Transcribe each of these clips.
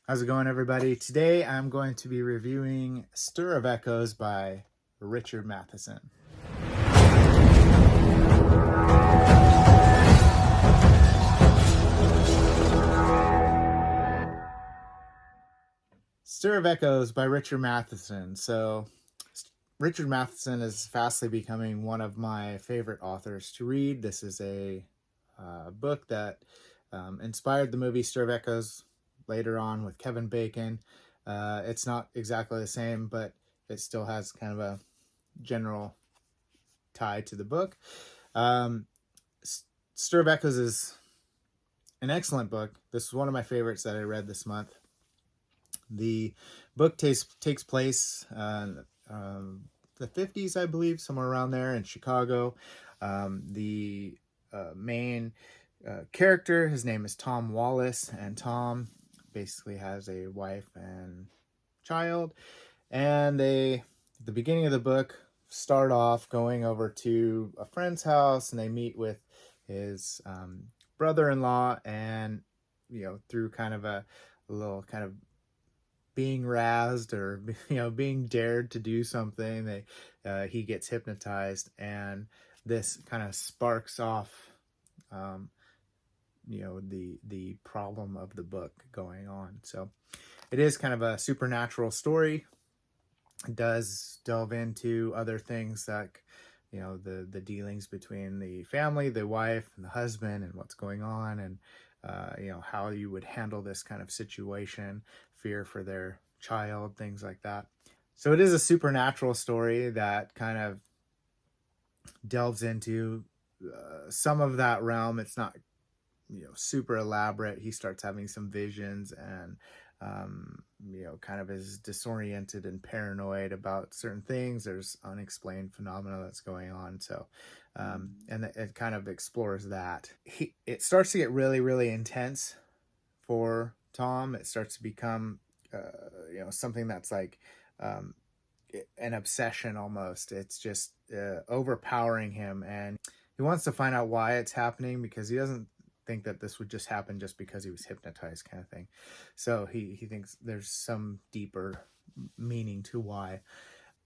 How's it going, everybody? Today I'm going to be reviewing Stir of Echoes by Richard Matheson. Stir of Echoes by Richard Matheson. Richard Matheson is fastly becoming one of my favorite authors to read. This is a book that inspired the movie Stir of Echoes later on with Kevin Bacon. It's not exactly the same, but it still has kind of a general tie to the book. Um, Stir of Echoes is an excellent book. This is one of my favorites that I read this month. The book takes place the 50s, I believe, somewhere around there in Chicago. The main character, his name is Tom Wallace, and Tom basically has a wife and child. And they, at the beginning of the book, start off going over to a friend's house, and they meet with his brother-in-law, and through kind of a little kind of being razzed or being dared to do something, he gets hypnotized, and this kind of sparks off the problem of the book going on. So it is kind of a supernatural story. It does delve into other things like the dealings between the family, the wife and the husband, and what's going on, and how you would handle this kind of situation, fear for their child, things like that. So it is a supernatural story that kind of delves into some of that realm. It's not super elaborate. He starts having some visions, and kind of is disoriented and paranoid about certain things. There's unexplained phenomena that's going on. So, and it kind of explores that. It starts to get really, really intense for Tom. It starts to become, something that's like an obsession almost. It's just overpowering him, and he wants to find out why it's happening, because he doesn't think that this would just happen just because he was hypnotized, kind of thing. So he thinks there's some deeper meaning to why.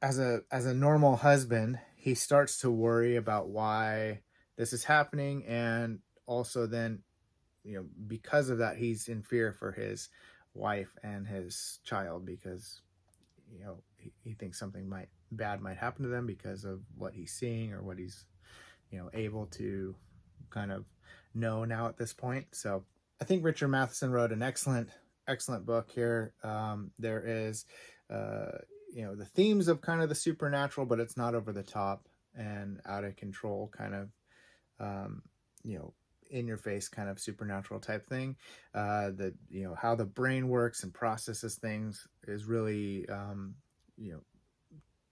As a normal husband, he starts to worry about why this is happening, and also then because of that, he's in fear for his wife and his child, because he thinks something bad might happen to them because of what he's seeing, or what he's able to kind of know now at this point. So I think Richard Matheson wrote an excellent book here. There is the themes of kind of the supernatural, but it's not over the top and out of control, kind of in your face kind of supernatural type thing. How the brain works and processes things is really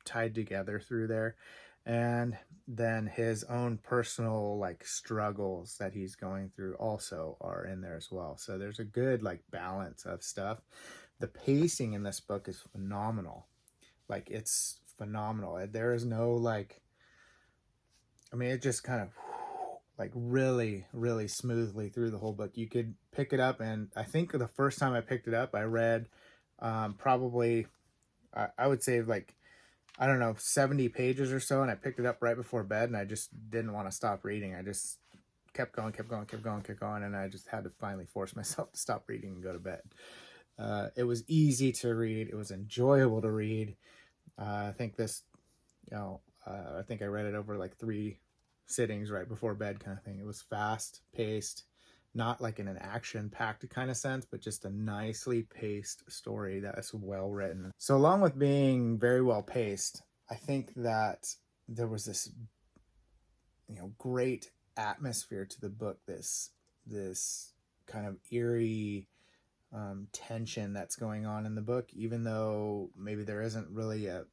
tied together through there. And then his own personal like struggles that he's going through also are in there as well. So there's a good like balance of stuff. The pacing in this book is phenomenal. Like, it's phenomenal. There is no it just kind of like really, really smoothly through the whole book. You could pick it up, and I think the first time I picked it up, I read probably, I would say, like, I don't know, 70 pages or so, and I picked it up right before bed, and I just didn't want to stop reading. I just kept going, and I just had to finally force myself to stop reading and go to bed. It was easy to read. It was enjoyable to read. I think I think I read it over like 3 sittings right before bed, kind of thing. It was fast paced, not like in an action packed kind of sense, but just a nicely paced story that is well written. So along with being very well paced, I think that there was this great atmosphere to the book, this kind of eerie tension that's going on in the book, even though maybe there isn't really a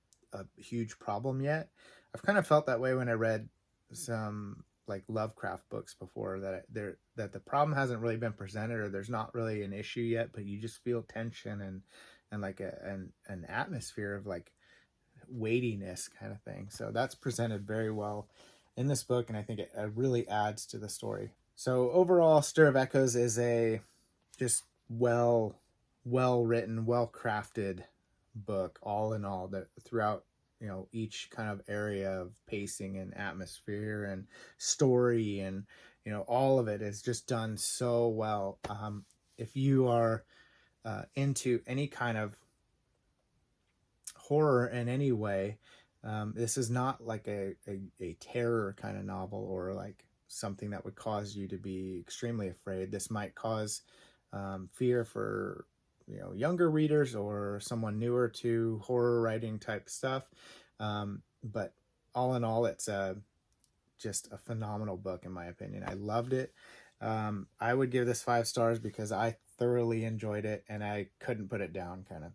huge problem yet. I've kind of felt that way when I read some like Lovecraft books before, that the problem hasn't really been presented, or there's not really an issue yet, but you just feel tension and like an atmosphere of like weightiness kind of thing. So that's presented very well in this book, and I think it really adds to the story. So overall, Stir of Echoes is a just well well written, well crafted book, all in all, that throughout, each kind of area of pacing and atmosphere and story, and all of it is just done so well. If you are into any kind of horror in any way, this is not like a terror kind of novel, or like something that would cause you to be extremely afraid. This might cause fear for younger readers or someone newer to horror writing type stuff. But all in all, it's just a phenomenal book in my opinion. I loved it. I would give this 5 stars because I thoroughly enjoyed it and I couldn't put it down, kind of.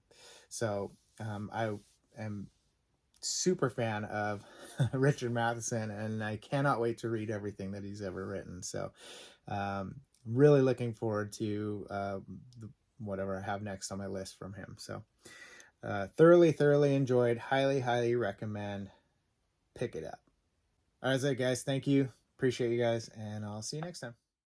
So I am super fan of Richard Matheson, and I cannot wait to read everything that he's ever written. So really looking forward to whatever I have next on my list from him. So thoroughly enjoyed. Highly recommend. Pick it up. All right, so guys, thank you. Appreciate you guys, and I'll see you next time.